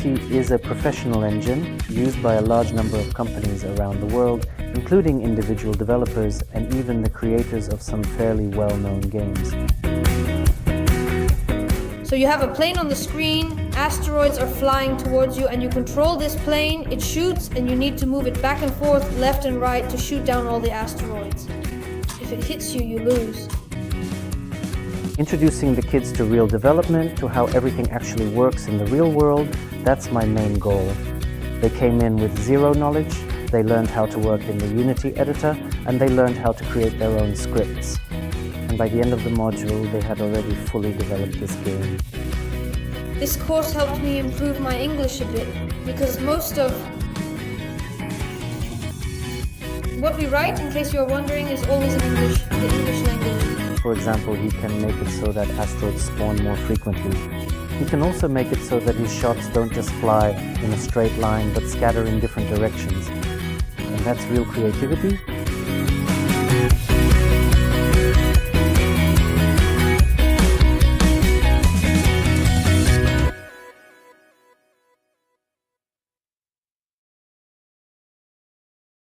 CODDY is a professional engine used by a large number of companies around the world, including individual developers and even the creators of some fairly well-known games. So you have a plane on the screen, asteroids are flying towards you, and you control this plane, it shoots, and you need to move it back and forth, left and right, to shoot down all the asteroids. If it hits you, you lose. Introducing the kids to real development, to how everything actually works in the real world, that's my main goal. They came in with zero knowledge, they learned how to work in the Unity editor, and they learned how to create their own scripts. And by the end of the module, they had already fully developed this game. This course helped me improve my English a bit, because most of what we write, in case you're wondering, is always in English, the English language. For example, he can make it so that asteroids spawn more frequently. He can also make it so that his shots don't just fly in a straight line, but scatter in different directions. And that's real creativity.